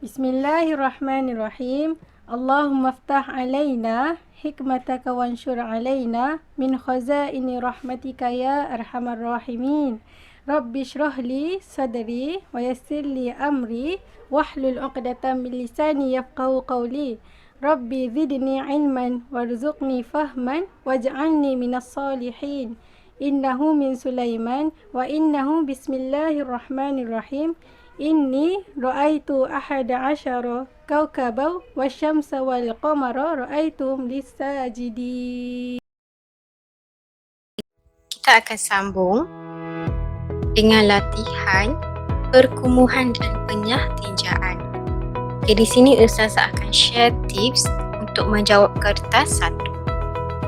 Bismillahirrahmanirrahim. Allahumma ftah alaina hikmataka wanshur alaina min khazaini rahmatika ya arhamar rahimin. Rabbi shrah li sadri wa yassir li amri wahlul 'uqdatam min lisani yafqahu qawli. Rabbi zidni ilman warzuqni fahman waj'alni minas salihin. Innahu min Sulaiman wa innahu bismillahirrahmanirrahim. Inni ra'aitu ahada asyara kawkaban wasyamsa wal qamara ra'aituhum lis-sajidin. Kita akan sambung dengan latihan perkumuhan dan penyah tinjaan. Okay, di sini Ustazah akan share tips untuk menjawab kertas satu.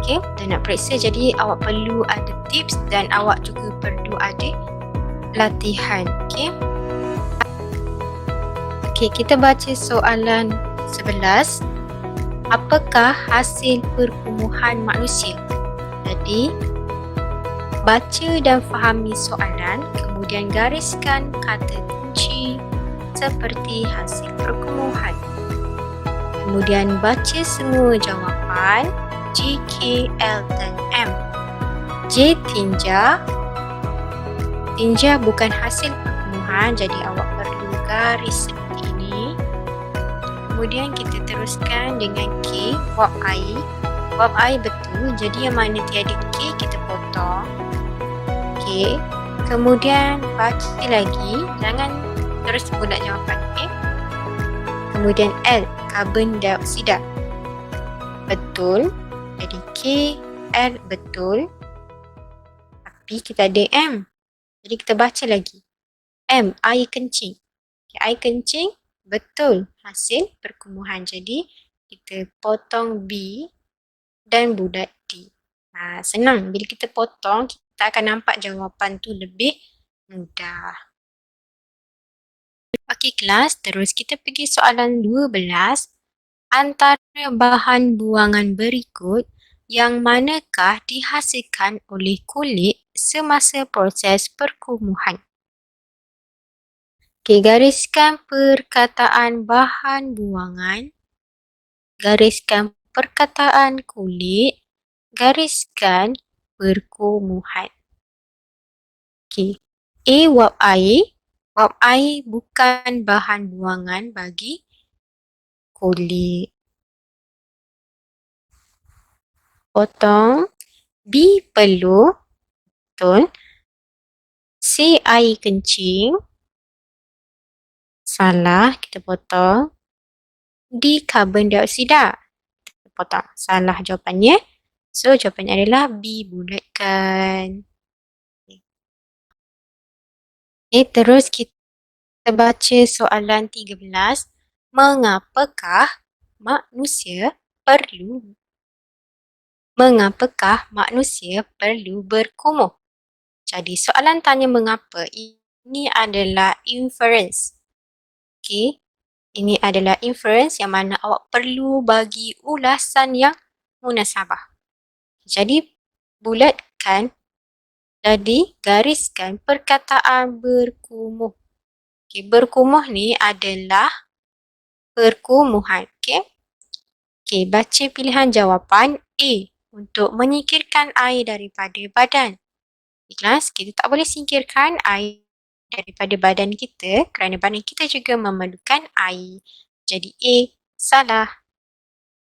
Okay, dan nak periksa, jadi awak perlu ada tips dan awak juga perlu ada latihan. Okay, kita baca soalan 11. Apakah hasil perkumuhan manusia? Jadi, baca dan fahami soalan, kemudian gariskan kata kunci seperti hasil perkumuhan. Kemudian baca semua jawapan J, K, L dan M. J, tinja. Tinja bukan hasil perkumuhan, jadi awak perlu garis seperti ini. Kemudian kita teruskan dengan K, wap air. Wap air betul, jadi yang mana tiada K kita potong. K. Kemudian baca lagi, jangan terus bulat jawapan. Kemudian L, karbon dioksida. Betul. Jadi K, L betul. Tapi kita ada M. Jadi kita baca lagi. M, air kencing. Okay, air kencing betul. Hasil perkumuhan. Jadi kita potong B dan bulat D. Senang. Bila kita potong, kita akan nampak jawapan tu lebih mudah. Okey kelas, terus kita pergi soalan 12. Antara bahan buangan berikut, yang manakah dihasilkan oleh kulit semasa proses perkumuhan? Okey, gariskan perkataan bahan buangan, gariskan perkataan kulit, gariskan perkumuhan. Okey, A, wap air. Wap air bukan bahan buangan bagi kulit. Potong. B, peluh. Betul. C, air kencing. Salah, kita potong. D, karbon dioksida. Kita potong. Salah jawapannya. So, jawapannya adalah B, bulatkan. Okay, terus kita baca soalan 13. Mengapakah manusia perlu berkumuh? Jadi soalan tanya mengapa, ini adalah inference. Okey, ini adalah inference yang mana awak perlu bagi ulasan yang munasabah. Jadi bulatkan. Jadi gariskan perkataan berkumuh. Okey, berkumuh ni adalah perkumuhan. Okey, baca pilihan jawapan A, untuk menyingkirkan air daripada badan. Ikhlas, kita tak boleh singkirkan air daripada badan kita kerana badan kita juga memerlukan air. Jadi A, salah.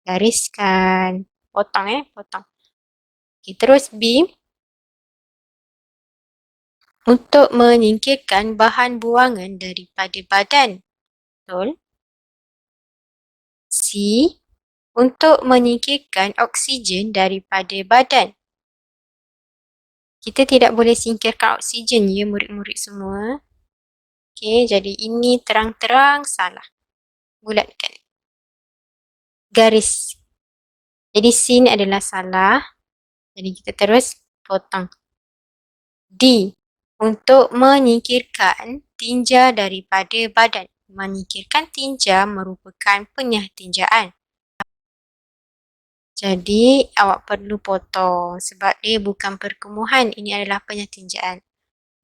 Gariskan. Potong potong. Okey, terus B, untuk menyingkirkan bahan buangan daripada badan. Betul. C, untuk menyingkirkan oksigen daripada badan. Kita tidak boleh singkirkan oksigen ya murid-murid semua. Okey, jadi ini terang-terang salah. Bulatkan. Garis. Jadi C ni adalah salah. Jadi kita terus potong. D, untuk menyingkirkan tinja daripada badan. Menyingkirkan tinja merupakan penyah tinjaan. Jadi awak perlu potong sebab dia bukan perkumuhan. Ini adalah penyah tinjaan.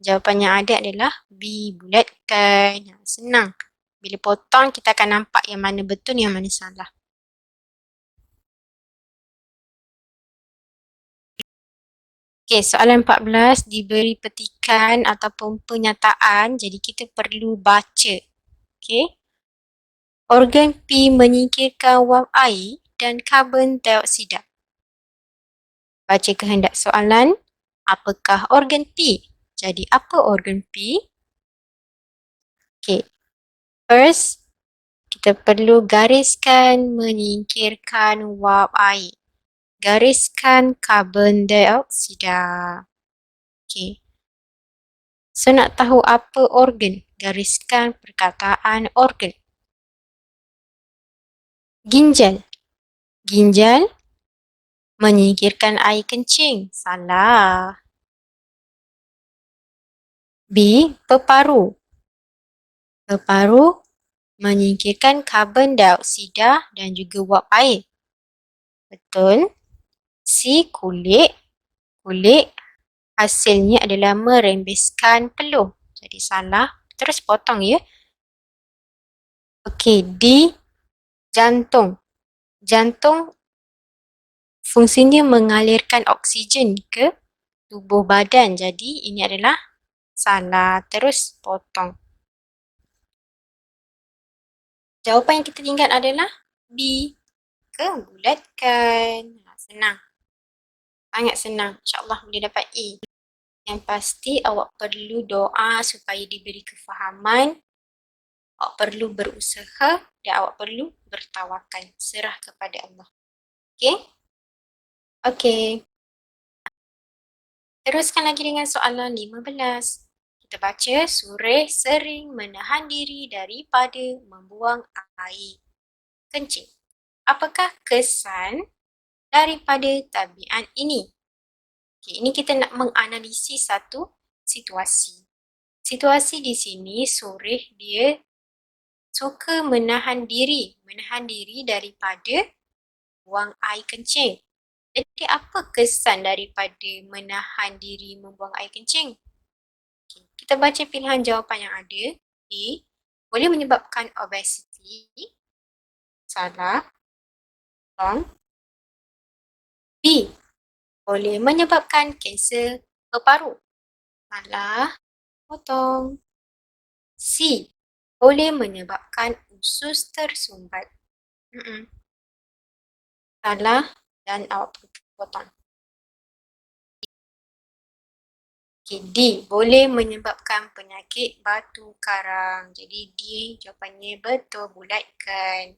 Jawapan yang ada adalah B, bulatkan. Senang. Bila potong, kita akan nampak yang mana betul, yang mana salah. Okey, soalan 14 diberi petikan ataupun pernyataan, jadi kita perlu baca. Okey. Organ P menyingkirkan wap air dan karbon dioksida. Baca kehendak soalan. Apakah organ P? Jadi apa organ P? Okey. First, kita perlu gariskan menyingkirkan wap air. Gariskan karbon dioksida. Okey. So nak tahu apa organ? Gariskan perkataan organ. Ginjal. Ginjal menyingkirkan air kencing. Salah. B. Peparu. Peparu menyingkirkan karbon dioksida dan juga wap air. Betul. C. Kulit. Kulit hasilnya adalah merembeskan peluh. Jadi salah. Terus potong ya. Okey. D. Jantung. Jantung fungsinya mengalirkan oksigen ke tubuh badan. Jadi ini adalah salah. Terus potong. Jawapan yang kita tinggal adalah B. Bulatkan. Senang. Sangat senang. InsyaAllah boleh dapat A. Yang pasti awak perlu doa supaya diberi kefahaman. Awak perlu berusaha dan awak perlu bertawakal. Serah kepada Allah. Okey? Okey. Teruskan lagi dengan soalan 15. Kita baca, Sureh sering menahan diri daripada membuang air kencing. Apakah kesan daripada tabiat ini? Okay, ini kita nak menganalisis satu situasi. Situasi di sini, Sureh dia suka menahan diri daripada buang air kencing. Jadi apa kesan daripada menahan diri membuang air kencing? Okay, kita baca pilihan jawapan yang ada. A. Boleh menyebabkan obesiti. Salah. Wrong. B. Boleh menyebabkan kanser peparu. Salah. Potong. C. Boleh menyebabkan usus tersumbat. Salah dan awak perlu potong. Okay, D. Boleh menyebabkan penyakit batu karang. Jadi D jawapannya betul, bulatkan.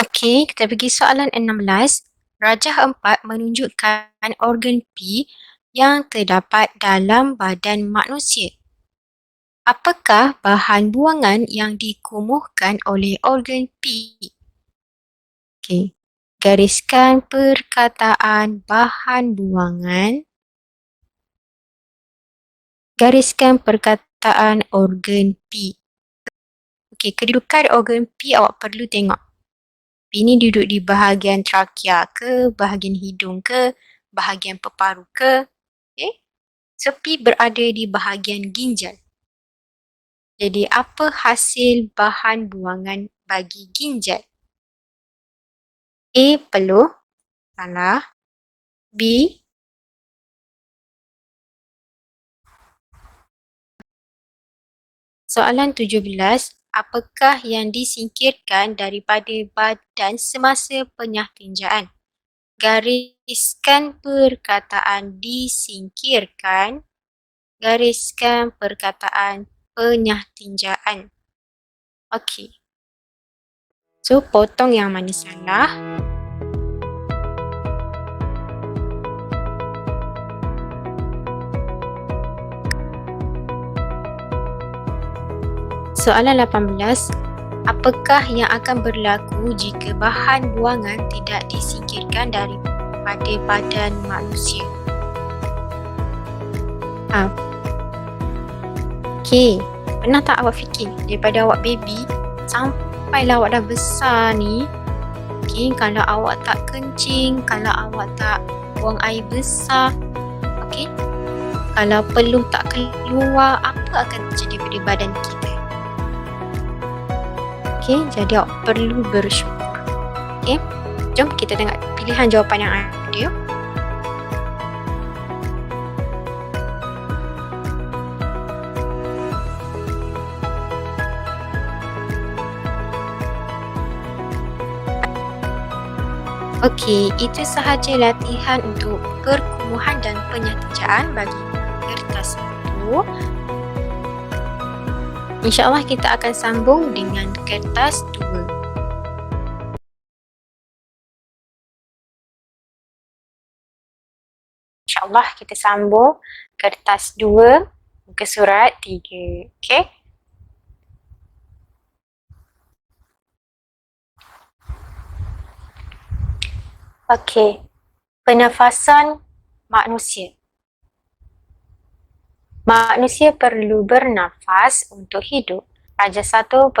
Okey, kita pergi soalan 16. Rajah 4 menunjukkan organ P yang terdapat dalam badan manusia. Apakah bahan buangan yang dikumuhkan oleh organ P? Okey. Gariskan perkataan bahan buangan. Gariskan perkataan organ P. Okey, kedudukan organ P awak perlu tengok. P ni duduk di bahagian trakea ke, bahagian hidung ke, bahagian peparu ke. Okey. So P berada di bahagian ginjal. Jadi apa hasil bahan buangan bagi ginjal? A. Peluh. Salah. B. Soalan 17. Apakah yang disingkirkan daripada badan semasa penyahtinjaan? Gariskan perkataan disingkirkan. Gariskan perkataan penyahtinjaan. Okey. So, potong yang mana salah. Soalan 18. Apakah yang akan berlaku jika bahan buangan tidak disingkirkan daripada badan manusia? Okey, pernah tak awak fikir daripada awak baby sampailah awak dah besar ni, okey, kalau awak tak kencing, kalau awak tak buang air besar, okey, kalau peluh tak keluar, apa akan terjadi pada badan kita? Okey, jadi awak perlu bersyukur. Okey, jom kita tengok pilihan jawapan yang ada yuk. Okey, itu sahaja latihan untuk perkumuhan dan penyatijaan bagi kertas 1. InsyaAllah kita akan sambung dengan kertas 2. InsyaAllah kita sambung kertas 2 muka surat 3. Okey? Okey, pernafasan manusia. Manusia perlu bernafas untuk hidup. Darjah 1.1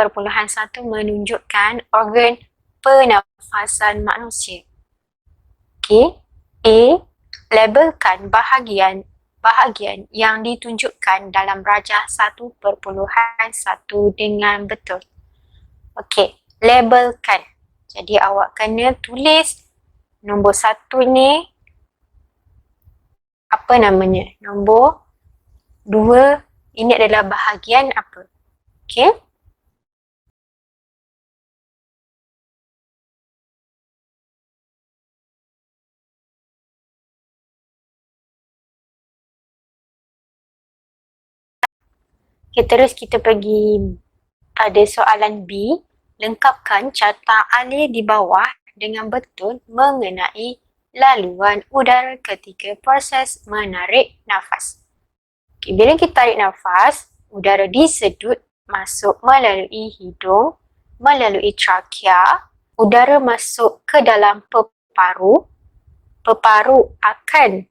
menunjukkan organ pernafasan manusia. Okey. A. Labelkan bahagian yang ditunjukkan dalam darjah 1.1 dengan betul. Okey, labelkan. Jadi awak kena tulis nombor 1 ni apa namanya? Nombor 2 ini adalah bahagian apa? Okey. Okay, terus kita pergi pada soalan B. Lengkapkan carta alih di bawah dengan betul mengenai laluan udara ketika proses menarik nafas. Okay, bila kita tarik nafas, udara disedut masuk melalui hidung, melalui trakea, udara masuk ke dalam peparu, peparu akan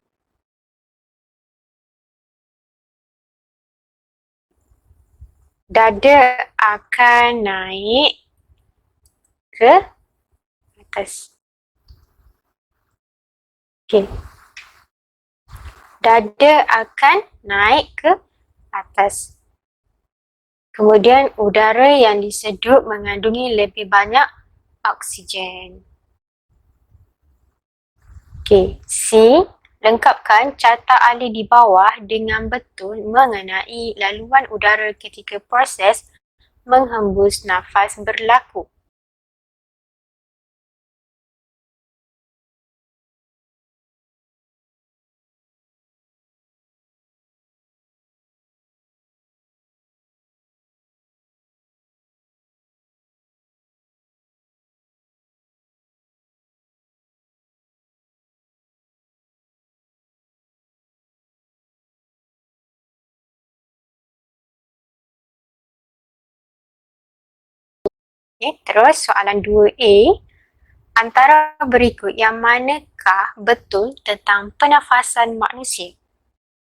dada akan naik ke atas. Okey. Dada akan naik ke atas. Kemudian udara yang disedut mengandungi lebih banyak oksigen. Okey, C. Lengkapkan carta alih di bawah dengan betul mengenai laluan udara ketika proses menghembus nafas berlaku. Okay, terus soalan 2A. Antara berikut yang manakah betul tentang pernafasan manusia?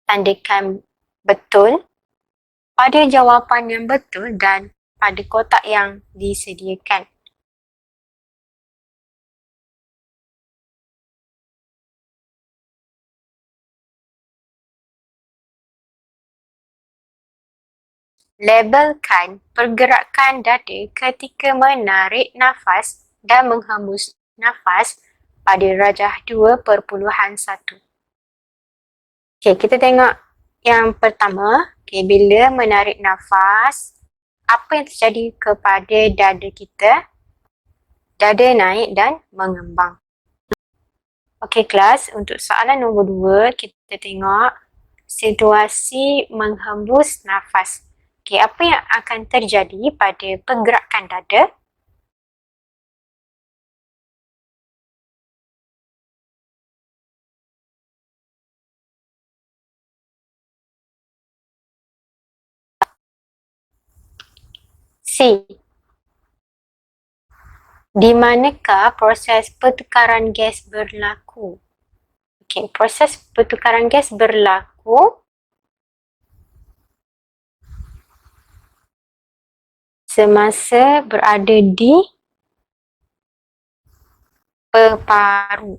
Tandakan betul pada jawapan yang betul dan pada kotak yang disediakan. Labelkan pergerakan dada ketika menarik nafas dan menghembus nafas pada darjah 2.1. Okey, kita tengok yang pertama. Okey, bila menarik nafas, apa yang terjadi kepada dada kita? Dada naik dan mengembang. Okey kelas, untuk soalan nombor 2, kita tengok situasi menghembus nafas. Okey, apa yang akan terjadi pada pergerakan dada? C. Di manakah proses pertukaran gas berlaku? Okey, proses pertukaran gas berlaku semasa berada di peparu.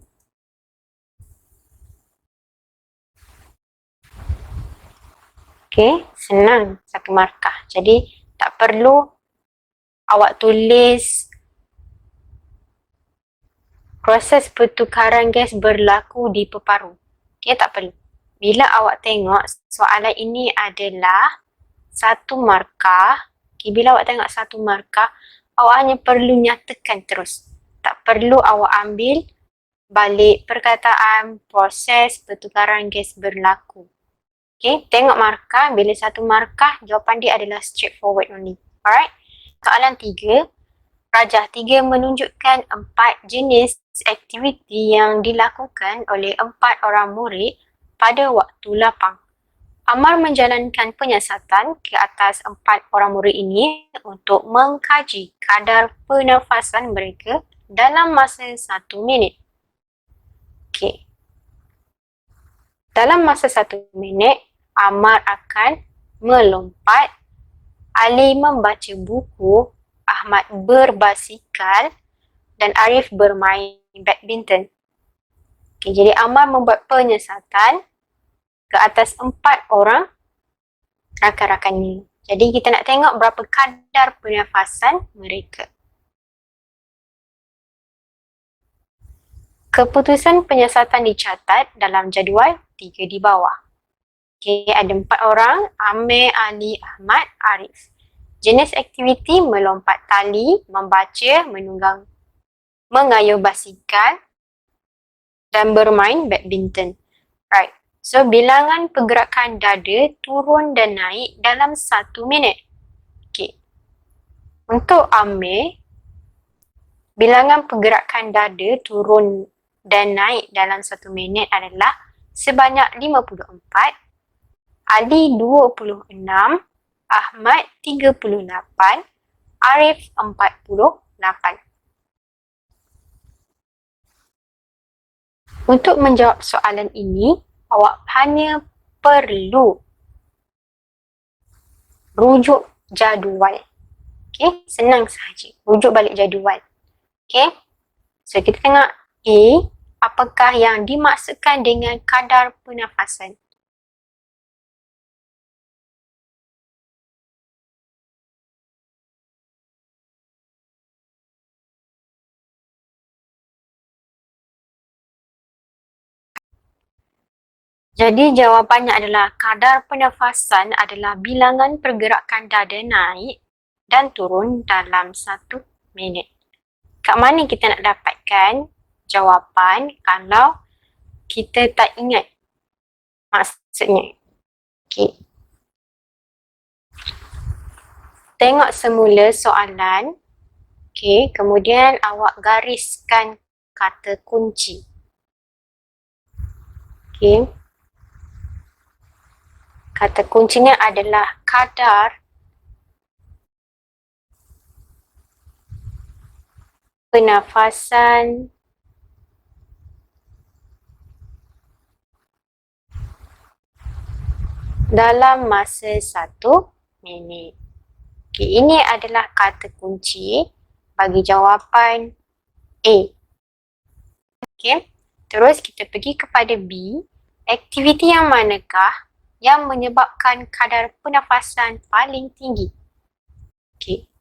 Okey, senang satu markah. Jadi tak perlu awak tulis proses pertukaran gas berlaku di peparu. Okay, tak perlu. Bila awak tengok soalan ini adalah satu markah, okay, bila awak tengok satu markah, awak hanya perlu nyatakan terus. Tak perlu awak ambil balik perkataan proses pertukaran gas berlaku. Okay, tengok markah, bila satu markah, jawapan dia adalah straightforward only. Alright, soalan 3. Rajah 3 menunjukkan 4 jenis aktiviti yang dilakukan oleh 4 orang murid pada waktu lapang. Amar menjalankan penyiasatan ke atas 4 orang murid ini untuk mengkaji kadar pernafasan mereka dalam masa 1 minit. Okey. Dalam masa 1 minit, Amar akan melompat, Ali membaca buku, Ahmad berbasikal dan Arif bermain badminton. Okay, jadi Amar membuat penyiasatan ke atas 4 orang rakan-rakan ini. Jadi kita nak tengok berapa kadar pernafasan mereka. Keputusan penyiasatan dicatat dalam jadual 3 di bawah. Okay, ada 4 orang, Amir, Ali, Ahmad, Arif. Jenis aktiviti melompat tali, membaca, menunggang, mengayuh basikal dan bermain badminton. Right. So, bilangan pergerakan dada turun dan naik dalam 1 minit. Okay. Untuk Amir, bilangan pergerakan dada turun dan naik dalam 1 minit adalah sebanyak 54, Ali 26, Ahmad 38, Arif 48. Untuk menjawab soalan ini, awak hanya perlu rujuk jadual. Okay, senang sahaja. Rujuk balik jadual. Okay, so kita tengok A, apakah yang dimaksudkan dengan kadar pernafasan? Jadi jawapannya adalah kadar pernafasan adalah bilangan pergerakan dada naik dan turun dalam 1 minit. Kat mana kita nak dapatkan jawapan kalau kita tak ingat maksudnya? Okay. Tengok semula soalan. Okay, kemudian awak gariskan kata kunci. Okay. Kata kuncinya adalah kadar pernafasan dalam masa 1 minit. Okay, ini adalah kata kunci bagi jawapan A. Okay, terus kita pergi kepada B. Aktiviti yang manakah yang menyebabkan kadar pernafasan paling tinggi? Okay,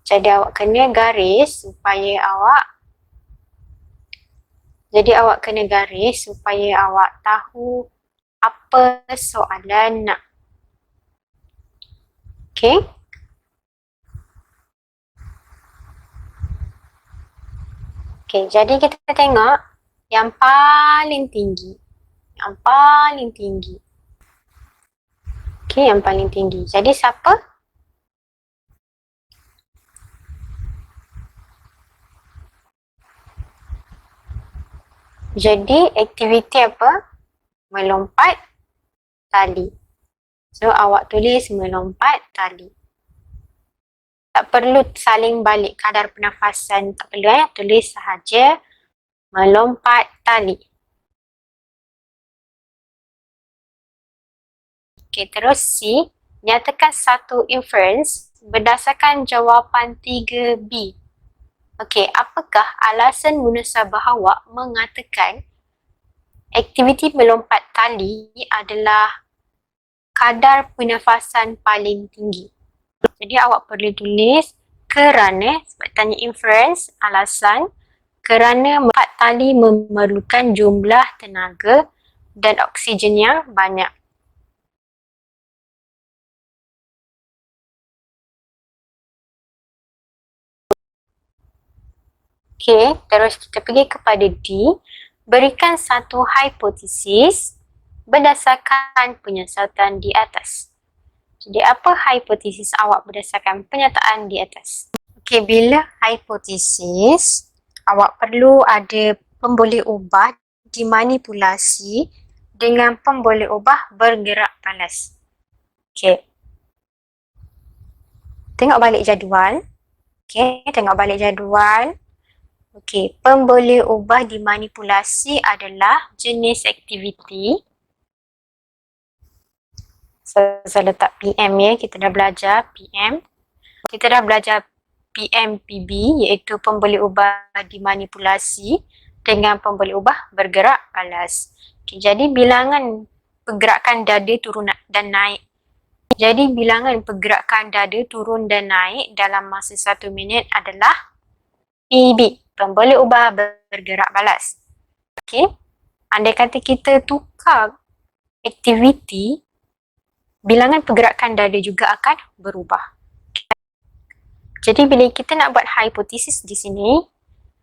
jadi awak kena garis supaya awak tahu apa soalan nak. Okay. Okay, jadi kita tengok yang paling tinggi. Okay, yang paling tinggi. Jadi siapa? Jadi aktiviti apa? Melompat tali. So awak tulis melompat tali. Tak perlu saling balik kadar pernafasan. Tak perlu tulis sahaja melompat tali. Okay, terus C. Nyatakan satu inference berdasarkan jawapan 3B. Okay, apakah alasan munasabah awak mengatakan aktiviti melompat tali adalah kadar pernafasan paling tinggi? Jadi awak perlu tulis kerana, sebab tanya inference, alasan, kerana empat tali memerlukan jumlah tenaga dan oksigen yang banyak. Okey, terus kita pergi kepada D. Berikan satu hipotesis berdasarkan penyiasatan di atas. Jadi apa hipotesis awak berdasarkan penyataan di atas? Okey, bila hipotesis, awak perlu ada pemboleh ubah dimanipulasi dengan pemboleh ubah bergerak balas. Okey. Tengok balik jadual. Okey, tengok balik jadual. Okey, pemboleh ubah dimanipulasi adalah jenis aktiviti. Saya letak PM ya, kita dah belajar PM. Kita dah belajar PMPB iaitu pemboleh ubah dimanipulasi dengan pemboleh ubah bergerak balas. Okay, jadi bilangan pergerakan dada turun dan naik. Jadi bilangan pergerakan dada turun dan naik dalam masa 1 minit adalah PB, pemboleh ubah bergerak balas. Okey. Andai kata kita tukar aktiviti, bilangan pergerakan dada juga akan berubah. Jadi bila kita nak buat hipotesis di sini,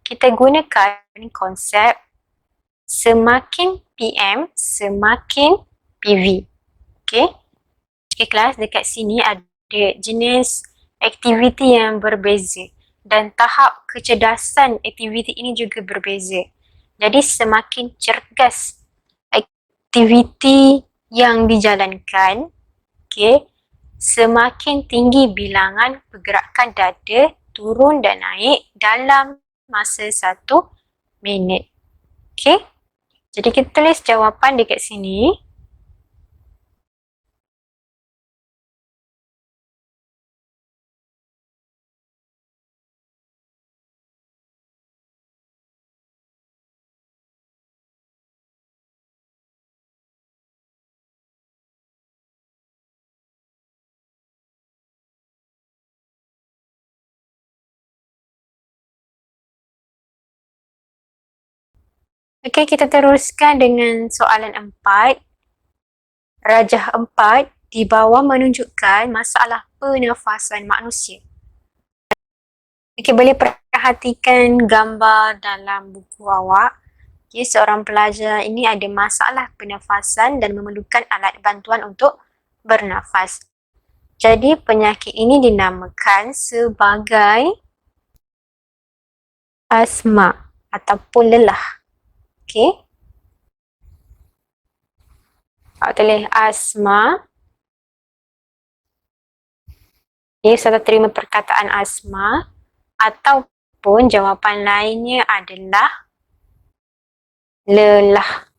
kita gunakan konsep semakin PM, semakin PV. Okey. Okey kelas, dekat sini ada jenis aktiviti yang berbeza dan tahap kecerdasan aktiviti ini juga berbeza. Jadi semakin cergas aktiviti yang dijalankan, okey, semakin tinggi bilangan pergerakan dada turun dan naik dalam masa 1 minit. Okey. Jadi kita tulis jawapan dekat sini. Okey, kita teruskan dengan soalan 4. Rajah 4 di bawah menunjukkan masalah pernafasan manusia. Okey, boleh perhatikan gambar dalam buku awak. Okey, seorang pelajar ini ada masalah pernafasan dan memerlukan alat bantuan untuk bernafas. Jadi penyakit ini dinamakan sebagai asma ataupun lelah. Okey. Awak tulis asma. Okay, saya terima perkataan asma ataupun jawapan lainnya adalah lelah.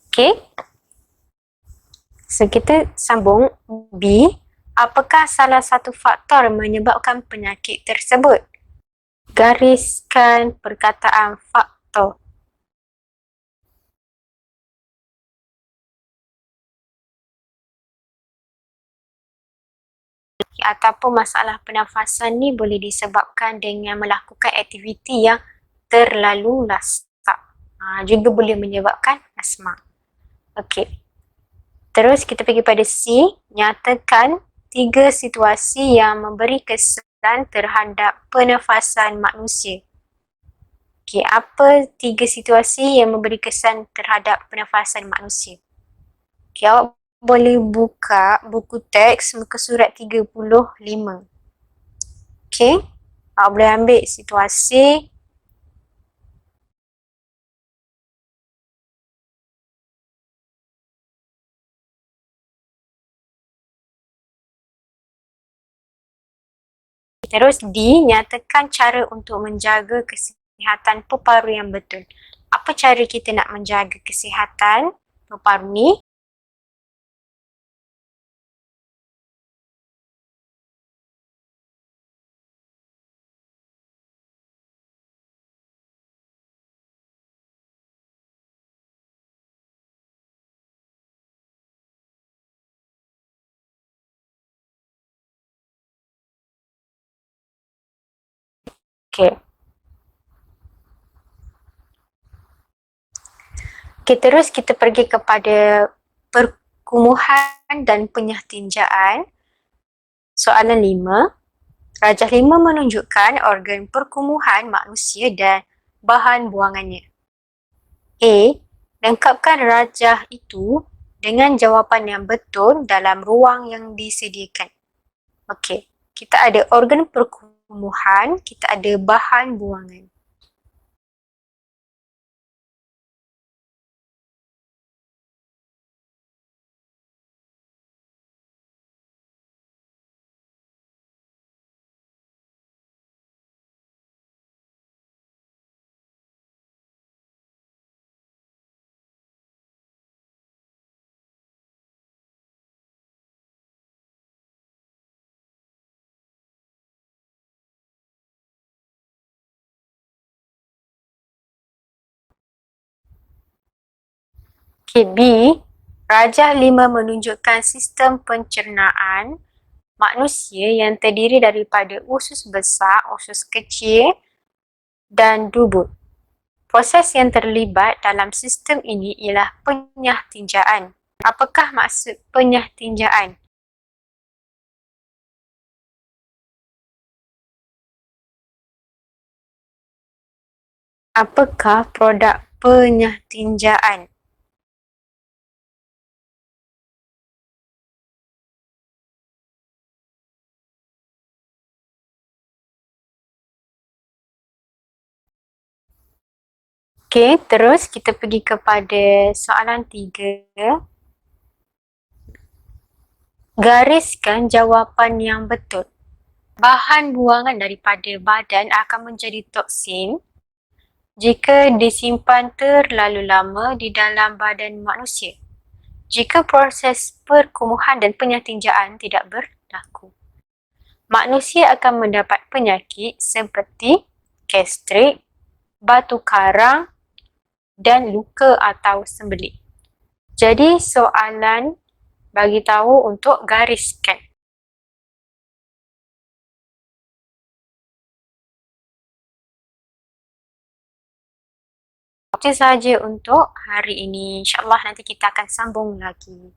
Okey. So kita sambung B. Apakah salah satu faktor menyebabkan penyakit tersebut? Gariskan perkataan faktor. Ataupun masalah pernafasan ni boleh disebabkan dengan melakukan aktiviti yang terlalu lasak. Juga boleh menyebabkan asma. Okey. Terus kita pergi pada C. Nyatakan 3 situasi yang memberi kesan terhadap pernafasan manusia. Okey, apa 3 situasi yang memberi kesan terhadap pernafasan manusia? Okey, awak boleh buka buku teks muka surat 35. Okey, awak boleh ambil situasi. Terus D, nyatakan cara untuk menjaga kesihatan peparu yang betul. Apa cara kita nak menjaga kesihatan peparu ni? Okey. Okey, terus kita pergi kepada perkumuhan dan penyahtinjaan. Soalan 5. Rajah 5 menunjukkan organ perkumuhan manusia dan bahan buangannya. A. Lengkapkan rajah itu dengan jawapan yang betul dalam ruang yang disediakan. Okey, kita ada organ perkumuhan, kita ada bahan buangan. Okey, B. Rajah 5 menunjukkan sistem pencernaan manusia yang terdiri daripada usus besar, usus kecil dan dubur. Proses yang terlibat dalam sistem ini ialah penyahtinjaan. Apakah maksud penyahtinjaan? Apakah produk penyahtinjaan? Okey, terus kita pergi kepada soalan 3. Gariskan jawapan yang betul. Bahan buangan daripada badan akan menjadi toksin jika disimpan terlalu lama di dalam badan manusia. Jika proses perkumuhan dan penyahtinjaan tidak berlaku, manusia akan mendapat penyakit seperti gastrik, batu karang dan luka atau sembelit. Jadi soalan bagi tahu untuk gariskan. Itu sahaja untuk hari ini. InsyaAllah nanti kita akan sambung lagi.